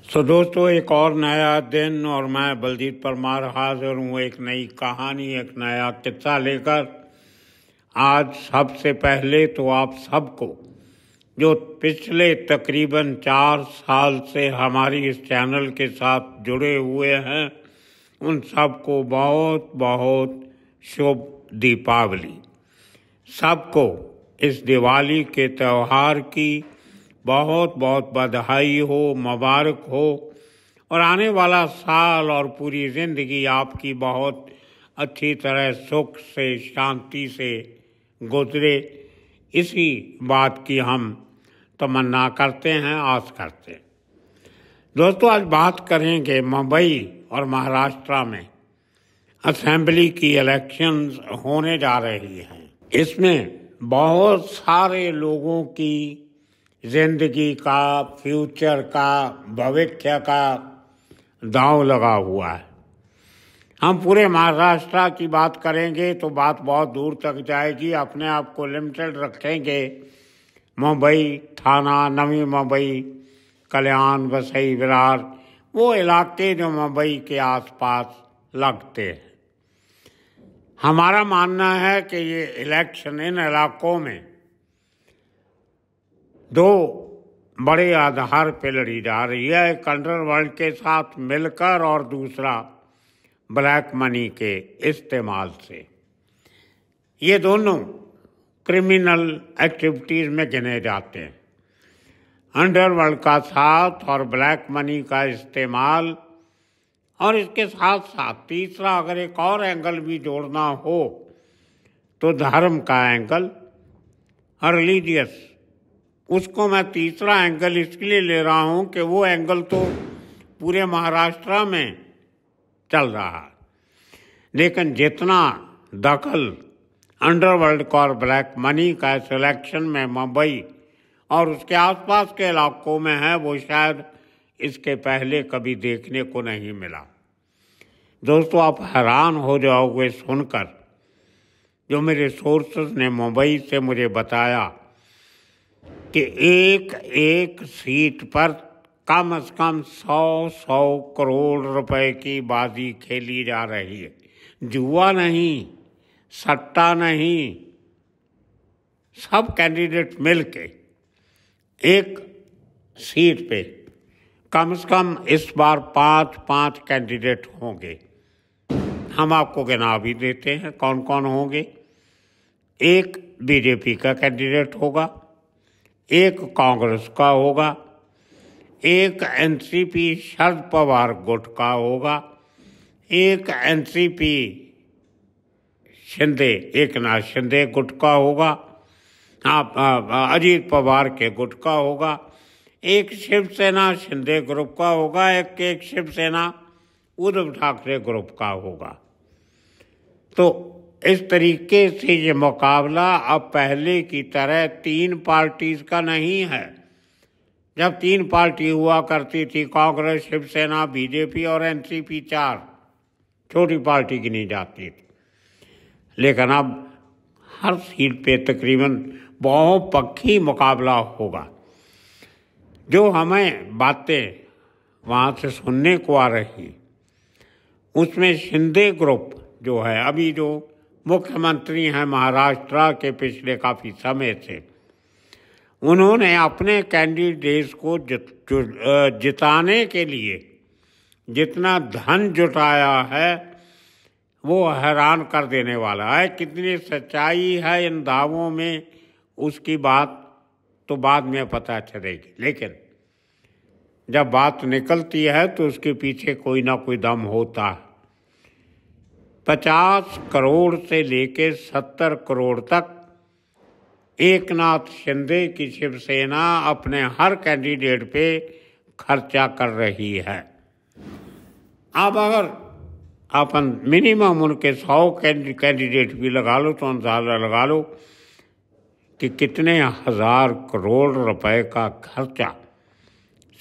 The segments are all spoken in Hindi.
दोस्तों, एक और नया दिन और मैं बलजीत परमार हाजिर हूँ एक नई कहानी, एक नया किस्सा लेकर। आज सबसे पहले तो आप सबको जो पिछले तकरीबन 4 साल से हमारी इस चैनल के साथ जुड़े हुए हैं, उन सबको बहुत बहुत शुभ दीपावली। सबको इस दिवाली के त्यौहार की बहुत बहुत बधाई हो, मुबारक हो और आने वाला साल और पूरी ज़िंदगी आपकी बहुत अच्छी तरह सुख से, शांति से गुजरे। इसी बात की हम तमन्ना करते हैं, आस करते हैं। दोस्तों, आज बात करेंगे मुंबई और महाराष्ट्र में असेंबली की इलेक्शंस होने जा रही हैं। इसमें बहुत सारे लोगों की जिंदगी का, फ्यूचर का, भविष्य का दांव लगा हुआ है। हम पूरे महाराष्ट्र की बात करेंगे तो बात बहुत दूर तक जाएगी। अपने आप को लिमिटेड रखेंगे मुंबई, थाना, नवी मुंबई, कल्याण, वसई, विरार, वो इलाके जो मुंबई के आसपास लगते हैं। हमारा मानना है कि ये इलेक्शन इन इलाकों में 2 बड़े आधार पर लड़ी जा रही है, एक अंडरवर्ल्ड के साथ मिलकर और दूसरा ब्लैक मनी के इस्तेमाल से। ये दोनों क्रिमिनल एक्टिविटीज़ में गिने जाते हैं। अंडरवर्ल्ड का साथ और ब्लैक मनी का इस्तेमाल, और इसके साथ साथ तीसरा अगर एक और एंगल भी जोड़ना हो तो धर्म का एंगल और रिलीजियस। उसको मैं तीसरा एंगल इसलिए ले रहा हूं कि वो एंगल तो पूरे महाराष्ट्र में चल रहा है, लेकिन जितना दखल अंडरवर्ल्ड का और ब्लैक मनी का सिलेक्शन में मुंबई और उसके आसपास के इलाकों में है, वो शायद इसके पहले कभी देखने को नहीं मिला। दोस्तों, आप हैरान हो जाओगे सुनकर, जो मेरे सोर्सेस ने मुंबई से मुझे बताया कि एक सीट पर कम से कम 100 करोड़ रुपए की बाजी खेली जा रही है। जुआ नहीं, सट्टा नहीं, सब कैंडिडेट मिलके एक सीट पे कम से कम इस बार 5 कैंडिडेट होंगे। हम आपको गिना भी देते हैं कौन कौन होंगे। एक बीजेपी का कैंडिडेट होगा, एक कांग्रेस का होगा, एक एनसीपी शरद पवार गुट का होगा, एक एनसीपी शिंदे, एकनाथ शिंदे गुट का होगा, अजीत पवार के गुट का होगा, एक शिवसेना शिंदे ग्रुप का होगा, एक शिवसेना उद्धव ठाकरे ग्रुप का होगा। तो इस तरीके से ये मुकाबला अब पहले की तरह 3 पार्टीज का नहीं है। जब 3 पार्टी हुआ करती थी, कांग्रेस, शिवसेना, बीजेपी और एनसीपी 4 छोटी पार्टी गिनी जाती थी, लेकिन अब हर सीट पे तकरीबन बहुपक्षी मुकाबला होगा। जो हमें बातें वहाँ से सुनने को आ रही, उसमें शिंदे ग्रुप जो है, अभी जो मुख्यमंत्री हैं महाराष्ट्र के पिछले काफ़ी समय से, उन्होंने अपने कैंडिडेट्स को जिताने के लिए जितना धन जुटाया है वो हैरान कर देने वाला है। कितनी सच्चाई है इन दावों में, उसकी बात तो बाद में पता चलेगी, लेकिन जब बात निकलती है तो उसके पीछे कोई ना कोई दम होता है। 50 करोड़ से लेकर 70 करोड़ तक एकनाथ शिंदे की शिवसेना अपने हर कैंडिडेट पे खर्चा कर रही है। अब अगर अपन मिनिमम उनके 100 कैंडिडेट भी लगा लो तो अंदाजा लगा लो कि कितने हजार करोड़ रुपए का खर्चा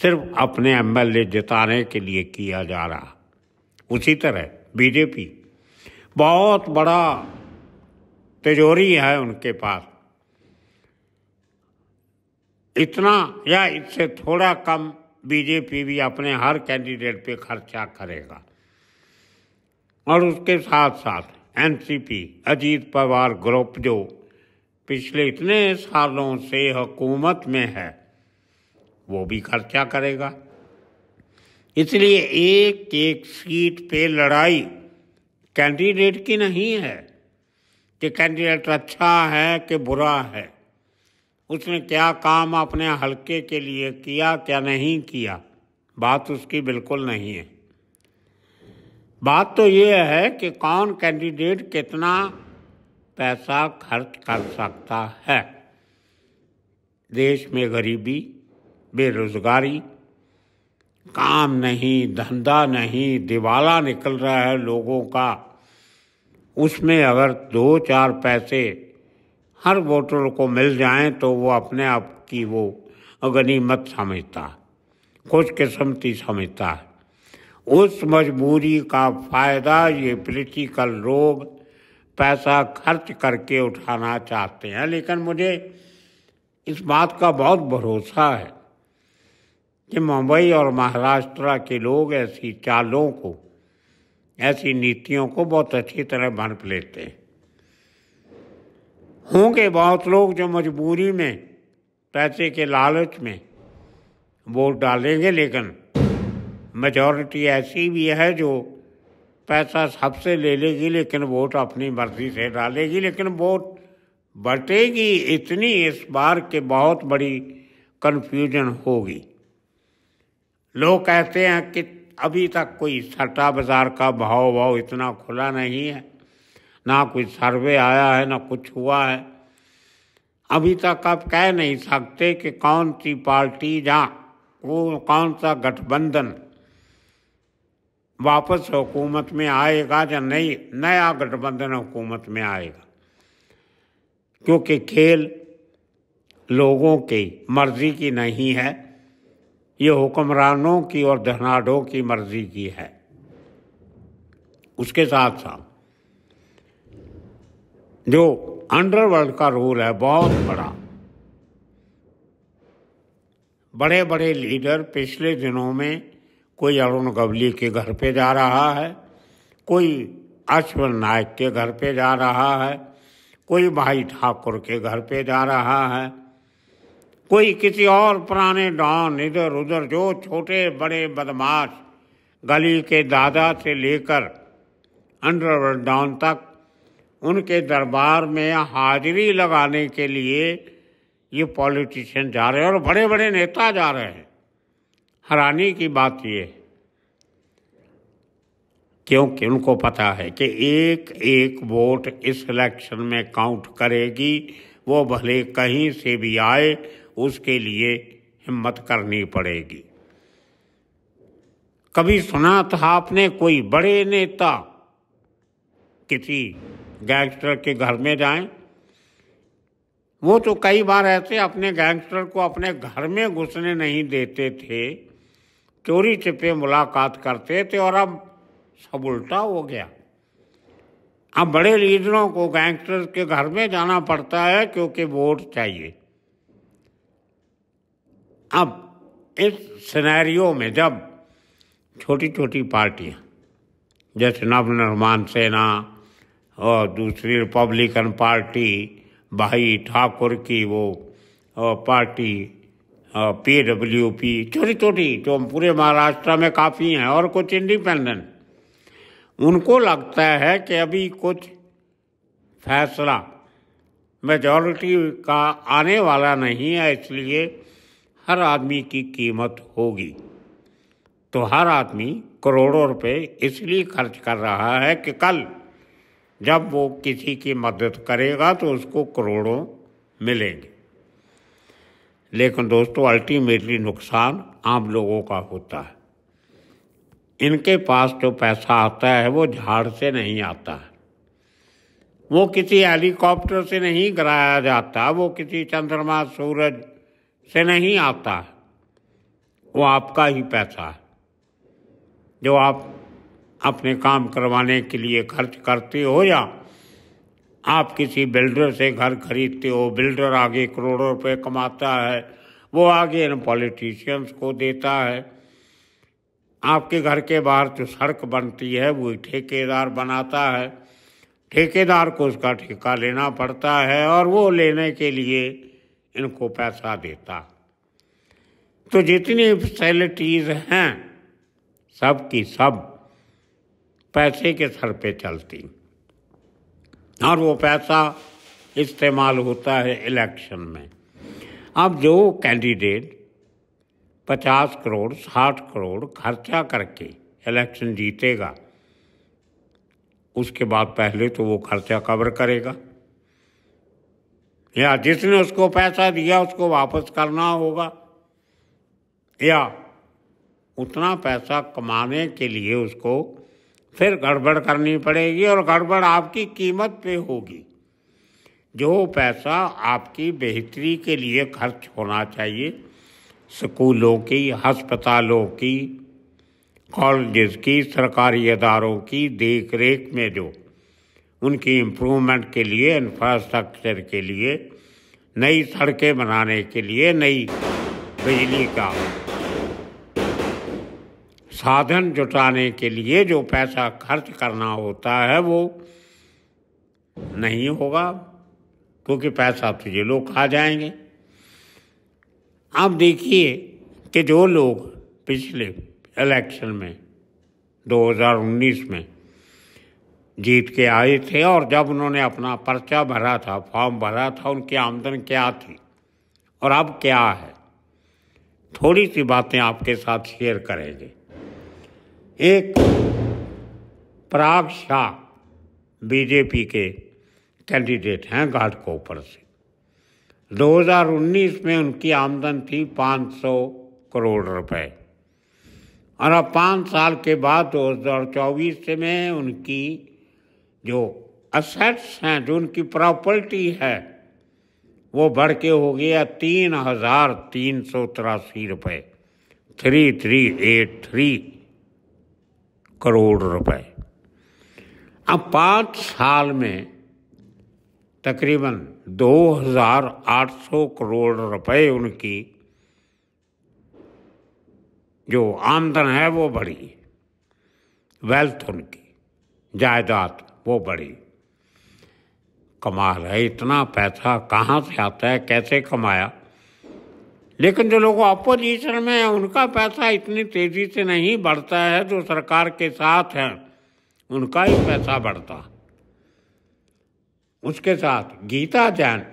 सिर्फ अपने एमएलए जिताने के लिए किया जा रहा। उसी तरह बीजेपी, बहुत बड़ा तिजोरी है उनके पास, इतना या इससे थोड़ा कम बीजेपी भी अपने हर कैंडिडेट पे खर्चा करेगा। और उसके साथ साथ एनसीपी, अजीत पवार ग्रुप, जो पिछले इतने सालों से हुकूमत में है, वो भी खर्चा करेगा। इसलिए एक एक सीट पे लड़ाई कैंडिडेट की नहीं है कि कैंडिडेट अच्छा है कि बुरा है, उसने क्या काम अपने हलके के लिए किया, क्या नहीं किया, बात उसकी बिल्कुल नहीं है। बात तो ये है कि कौन कैंडिडेट कितना पैसा खर्च कर सकता है। देश में गरीबी, बेरोजगारी, काम नहीं, धंधा नहीं, दिवाला निकल रहा है लोगों का, उसमें अगर 2-4 पैसे हर वोटर को मिल जाएं तो वो अपने आप की वो गनीमत समझता है, खुशकिस्मती समझता है। उस मजबूरी का फ़ायदा ये पॉलिटिकल लोग पैसा खर्च करके उठाना चाहते हैं। लेकिन मुझे इस बात का बहुत भरोसा है कि मुंबई और महाराष्ट्र के लोग ऐसी चालों को, ऐसी नीतियों को बहुत अच्छी तरह भनप लेते हैं। होंगे बहुत लोग जो मजबूरी में, पैसे के लालच में वोट डालेंगे, लेकिन मेजॉरिटी ऐसी भी है जो पैसा सबसे ले लेगी लेकिन वोट अपनी मर्जी से डालेगी, लेकिन वोट बटेगी इतनी इस बार के बहुत बड़ी कन्फ्यूजन होगी। लोग कहते हैं कि अभी तक कोई सट्टा बाजार का भाव इतना खुला नहीं है, ना कोई सर्वे आया है, ना कुछ हुआ है। अभी तक आप कह नहीं सकते कि कौन सी पार्टी वो कौन सा गठबंधन वापस हुकूमत में आएगा या नहीं, नया गठबंधन हुकूमत में आएगा, क्योंकि खेल लोगों की मर्जी की नहीं है, ये हुक्मरानों की और धनाढ़ों की मर्जी की है। उसके साथ साथ जो अंडरवर्ल्ड का रोल है बहुत बड़ा, बड़े बड़े लीडर पिछले दिनों में, कोई अरुण गवली के घर पे जा रहा है, कोई अश्विन नायक के घर पे जा रहा है, कोई भाई ठाकुर के घर पे जा रहा है, कोई किसी और पुराने डॉन, इधर उधर जो छोटे बड़े बदमाश, गली के दादा से लेकर अंडरवर्ल्ड डॉन तक, उनके दरबार में हाजिरी लगाने के लिए ये पॉलिटिशियन जा रहे हैं और बड़े बड़े नेता जा रहे हैं। हैरानी की बात ये, क्योंकि उनको पता है कि एक एक वोट इस इलेक्शन में काउंट करेगी, वो भले कहीं से भी आए, उसके लिए हिम्मत करनी पड़ेगी। कभी सुना था आपने कोई बड़े नेता किसी गैंगस्टर के घर में जाएं? वो तो कई बार ऐसे अपने गैंगस्टर को अपने घर में घुसने नहीं देते थे, चोरी छिपे मुलाकात करते थे, और अब सब उल्टा हो गया। अब बड़े लीडरों को गैंगस्टर के घर में जाना पड़ता है क्योंकि वोट चाहिए। अब इस सिनेरियो में जब छोटी छोटी पार्टियां जैसे नवनिर्माण सेना और दूसरी रिपब्लिकन पार्टी, भाई ठाकुर की वो पार्टी PWP, छोटी छोटी जो पूरे महाराष्ट्र में काफ़ी हैं, और कुछ इंडिपेंडेंट, उनको लगता है कि अभी कुछ फैसला मेजॉरिटी का आने वाला नहीं है, इसलिए हर आदमी की कीमत होगी। तो हर आदमी करोड़ों रुपए इसलिए खर्च कर रहा है कि कल जब वो किसी की मदद करेगा तो उसको करोड़ों मिलेंगे। लेकिन दोस्तों, अल्टीमेटली नुकसान आम लोगों का होता है। इनके पास जो पैसा आता है वो झाड़ से नहीं आता है, वो किसी हेलीकॉप्टर से नहीं गिराया जाता, वो किसी चंद्रमा सूरज से नहीं आता है, वो आपका ही पैसा है जो आप अपने काम करवाने के लिए खर्च करते हो, या आप किसी बिल्डर से घर खरीदते हो, बिल्डर आगे करोड़ों रुपए कमाता है, वो आगे इन पॉलिटिशियंस को देता है। आपके घर के बाहर जो सड़क बनती है वो ठेकेदार बनाता है, ठेकेदार को उसका ठेका लेना पड़ता है और वो लेने के लिए इनको पैसा देता। तो जितनी फैसिलिटीज़ हैं सब की सब पैसे के सर पे चलती और वो पैसा इस्तेमाल होता है इलेक्शन में। अब जो कैंडिडेट 50 करोड़ 60 करोड़ खर्चा करके इलेक्शन जीतेगा, उसके बाद पहले तो वो खर्चा कवर करेगा या जिसने उसको पैसा दिया उसको वापस करना होगा, या उतना पैसा कमाने के लिए उसको फिर गड़बड़ करनी पड़ेगी और गड़बड़ आपकी कीमत पे होगी। जो पैसा आपकी बेहतरी के लिए खर्च होना चाहिए, स्कूलों की, अस्पतालों की, कॉलेजेस की, सरकारी इदारों की देख रेख में जो उनकी इम्प्रूवमेंट के लिए, इंफ्रास्ट्रक्चर के लिए, नई सड़कें बनाने के लिए, नई बिजली का साधन जुटाने के लिए जो पैसा खर्च करना होता है वो नहीं होगा, क्योंकि पैसा तो ये लोग खा जाएंगे। अब देखिए कि जो लोग पिछले इलेक्शन में 2019 में जीत के आए थे और जब उन्होंने अपना पर्चा भरा था, फॉर्म भरा था, उनकी आमदन क्या थी और अब क्या है, थोड़ी सी बातें आपके साथ शेयर करेंगे। एक पराग शाह बीजेपी के कैंडिडेट हैं घाटकोपर से। 2019 में उनकी आमदन थी 500 करोड़ रुपए और अब 5 साल के बाद 2024 में उनकी जो असेट्स हैं, जो उनकी प्रॉपर्टी है, वो बढ़ के हो गया 3,383 रुपये, 3383 करोड़ रुपए। अब 5 साल में तकरीबन 2,800 करोड़ रुपए उनकी जो आमदन है वो बढ़ी, वेल्थ उनकी जायदाद वो बढ़ी। कमाल है, इतना पैसा कहाँ से आता है, कैसे कमाया। लेकिन जो लोग अपोजिशन में हैं उनका पैसा इतनी तेज़ी से नहीं बढ़ता है, जो सरकार के साथ हैं उनका ही पैसा बढ़ता। उसके साथ गीता जैन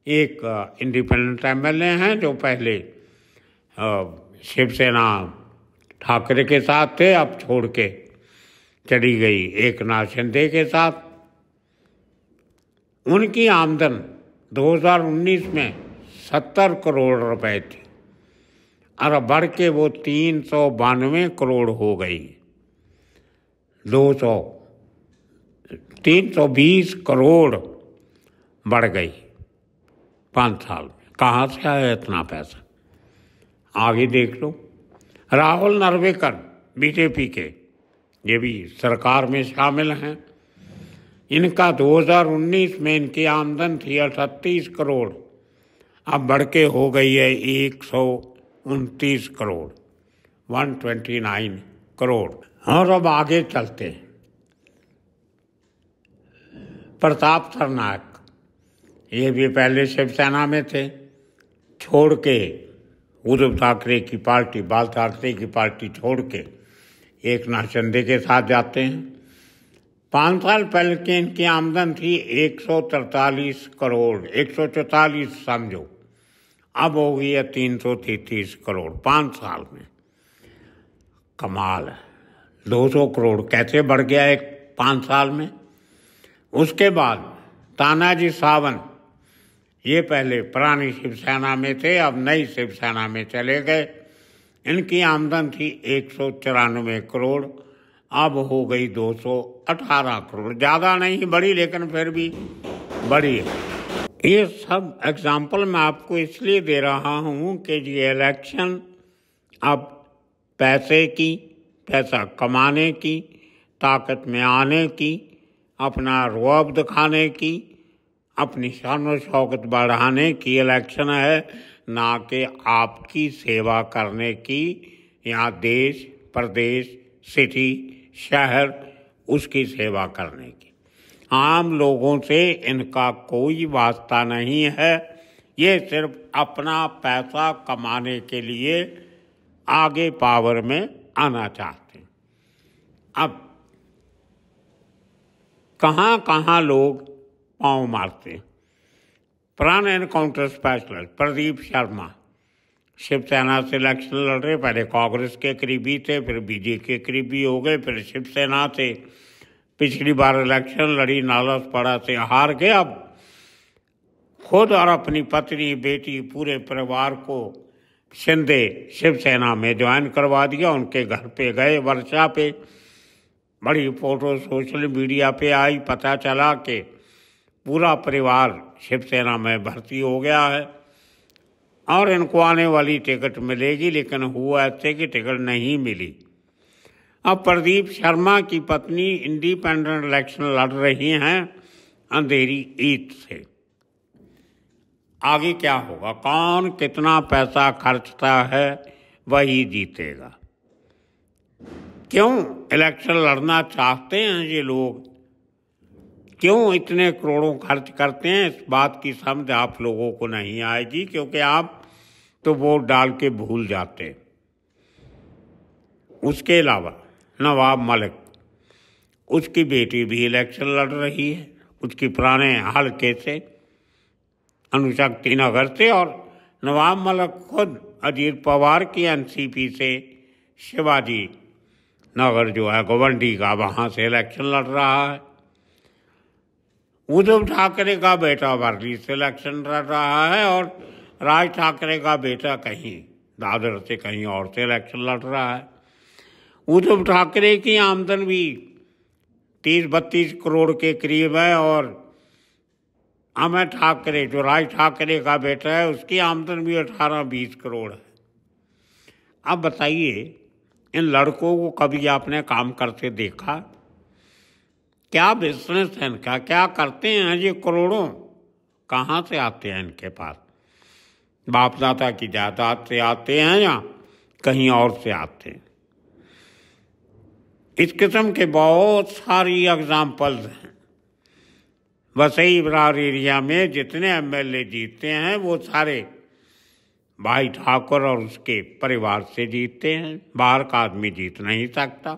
एक इंडिपेंडेंट एमएलए हैं जो पहले शिवसेना ठाकरे के साथ थे, अब छोड़ के चली गई एकनाथ शिंदे के साथ। उनकी आमदन 2019 में 70 करोड़ रुपए थी और अब बढ़ के वो 392 करोड़ हो गई। 320 करोड़ बढ़ गई 5 साल में। कहाँ से आया इतना पैसा, आगे देख लो। राहुल नरवेकर बीजेपी के, ये भी सरकार में शामिल हैं। इनका 2019 में इनकी आमदन थी 38 करोड़, अब बढ़ के हो गई है 129 करोड़, 129 करोड़। और अब आगे चलते हैं। प्रताप सरनायक, ये भी पहले शिवसेना में थे, छोड़ के उद्धव ठाकरे की पार्टी, बाल ठाकरे की पार्टी छोड़ के एकनाथ शिंदे के साथ जाते हैं। 5 साल पहले की इनकी आमदन थी 143 करोड़, 144 समझो, अब हो गई है 333 करोड़ 5 साल में। कमाल है, 200 करोड़ कैसे बढ़ गया एक 5 साल में। उसके बाद तानाजी सावंत, ये पहले पुरानी शिवसेना में थे, अब नई शिवसेना में चले गए। इनकी आमदन थी 194 करोड़, अब हो गई 218 करोड़। ज़्यादा नहीं बढ़ी लेकिन फिर भी बढ़ी है। ये सब एग्जाम्पल मैं आपको इसलिए दे रहा हूँ कि ये इलेक्शन अब पैसे की, पैसा कमाने की, ताकत में आने की, अपना रुआब दिखाने की, अपनी शान और शौकत बढ़ाने की इलेक्शन है। ना कि आपकी सेवा करने की, या देश प्रदेश सिटी शहर उसकी सेवा करने की। आम लोगों से इनका कोई वास्ता नहीं है। ये सिर्फ अपना पैसा कमाने के लिए आगे पावर में आना चाहते हैं। अब कहाँ कहाँ लोग पाँव मारते हैं। प्राण एनकाउंटर स्पेशलिस्ट प्रदीप शर्मा शिवसेना से इलेक्शन लड़ रहे, पहले कांग्रेस के करीबी थे, फिर बीजेपी के करीबी हो गए, फिर शिवसेना से पिछली बार इलेक्शन लड़ी, नालसपाड़ा से हार गए। अब खुद और अपनी पत्नी बेटी पूरे परिवार को शिंदे शिवसेना में ज्वाइन करवा दिया। उनके घर पे गए वर्षा पे, बड़ी फोटो सोशल मीडिया पे आई, पता चला कि पूरा परिवार शिवसेना में भर्ती हो गया है और इनको आने वाली टिकट मिलेगी। लेकिन हुआ ऐसे कि टिकट नहीं मिली। अब प्रदीप शर्मा की पत्नी इंडिपेंडेंट इलेक्शन लड़ रही हैं अंधेरी ईस्ट से। आगे क्या होगा, कौन कितना पैसा खर्चता है वही जीतेगा। क्यों इलेक्शन लड़ना चाहते हैं ये लोग, क्यों इतने करोड़ों खर्च करते हैं, इस बात की समझ आप लोगों को नहीं आएगी, क्योंकि आप तो वोट डाल के भूल जाते। उसके अलावा नवाब मलिक, उसकी बेटी भी इलेक्शन लड़ रही है, उसकी पुराने हल्के से अणुशक्ति नगर से, और नवाब मलिक खुद अजीत पवार की एनसीपी से शिवाजी नगर जो है गोवंडी का, वहाँ से इलेक्शन लड़ रहा है। उद्धव ठाकरे का बेटा वर्ली से इलेक्शन लड़ रहा है और राज ठाकरे का बेटा कहीं दादर से कहीं और से इलेक्शन लड़ रहा है। उद्धव ठाकरे की आमदन भी 30-32 करोड़ के करीब है और अमित ठाकरे जो राज ठाकरे का बेटा है उसकी आमदन भी 18-20 करोड़ है। अब बताइए, इन लड़कों को कभी आपने काम करते देखा? क्या बिजनेस है इनका, क्या करते हैं ये? करोड़ों कहाँ से आते हैं इनके पास? बाप दादा की जायदाद से आते हैं या कहीं और से आते हैं? इस किस्म के बहुत सारी एग्जाम्पल्स हैं। वसई बरार एरिया में जितने एमएलए जीतते हैं वो सारे भाई ठाकुर और उसके परिवार से जीतते हैं, बाहर का आदमी जीत नहीं सकता।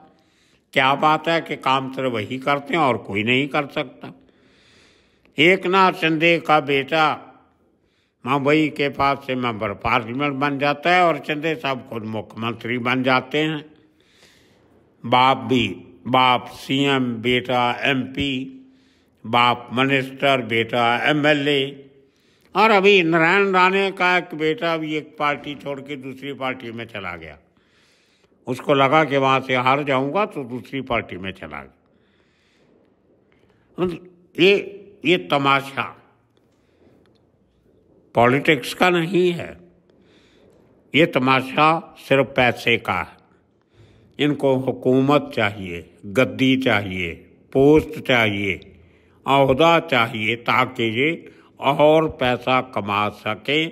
क्या बात है कि काम सिर्फ वही करते हैं और कोई नहीं कर सकता। एकनाथ शिंदे का बेटा मुंबई के पास से मेंबर पार्लियामेंट बन जाता है और शिंदे साहब खुद मुख्यमंत्री बन जाते हैं। बाप सीएम, बेटा एमपी, बाप मिनिस्टर, बेटा एमएलए। और अभी नारायण राणे का एक बेटा भी एक पार्टी छोड़ के दूसरी पार्टी में चला गया। उसको लगा कि वहाँ से हार जाऊंगा तो दूसरी पार्टी में चला गया। ये तमाशा पॉलिटिक्स का नहीं है, ये तमाशा सिर्फ पैसे का है। इनको हुकूमत चाहिए, गद्दी चाहिए, पोस्ट चाहिए, ओहदा चाहिए ताकि ये और पैसा कमा सके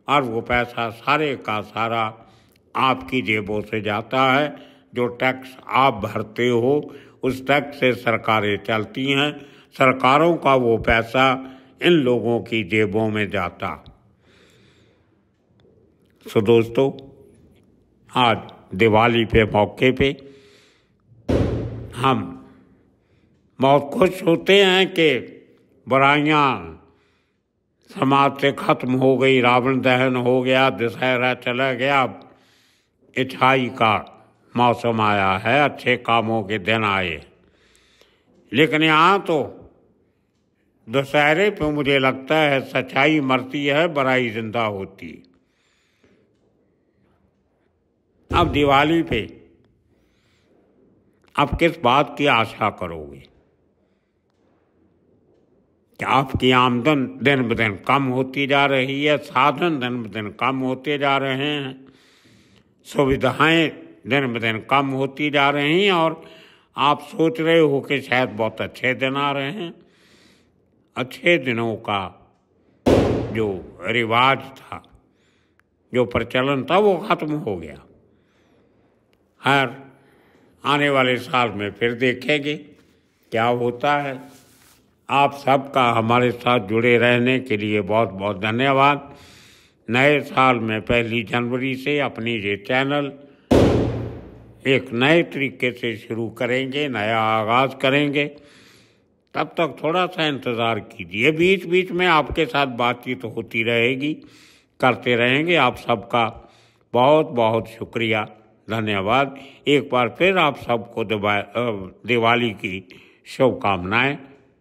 और वो पैसा सारे का सारा आपकी जेबों से जाता है। जो टैक्स आप भरते हो उस टैक्स से सरकारें चलती हैं, सरकारों का वो पैसा इन लोगों की जेबों में जाता। सो दोस्तों, आज दिवाली पे मौके पे हम बहुत खुश होते हैं कि बुराइयां समाज से खत्म हो गई, रावण दहन हो गया, दशहरा चला गया, अब अच्छाई का मौसम आया है, अच्छे कामों के दिन आए। लेकिन यहाँ तो दशहरे पे मुझे लगता है सच्चाई मरती है, बुराई जिंदा होती। अब दिवाली पे आप किस बात की आशा करोगे? कि आपकी आमदन दिन ब दिन कम होती जा रही है, साधन दिन ब दिन कम होते जा रहे हैं, सुविधाएं दिन ब दिन कम होती जा रही हैं और आप सोच रहे हो कि शायद बहुत अच्छे दिन आ रहे हैं। अच्छे दिनों का जो रिवाज था जो प्रचलन था वो ख़त्म हो गया। हर आने वाले साल में फिर देखेंगे क्या होता है। आप सबका हमारे साथ जुड़े रहने के लिए बहुत बहुत धन्यवाद। नए साल में 1 जनवरी से अपनी ये चैनल एक नए तरीके से शुरू करेंगे, नया आगाज़ करेंगे। तब तक थोड़ा सा इंतज़ार कीजिए, बीच बीच में आपके साथ बातचीत होती रहेगी, करते रहेंगे। आप सबका बहुत बहुत शुक्रिया, धन्यवाद। एक बार फिर आप सबको दिवाली की शुभकामनाएं,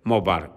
मुबारक।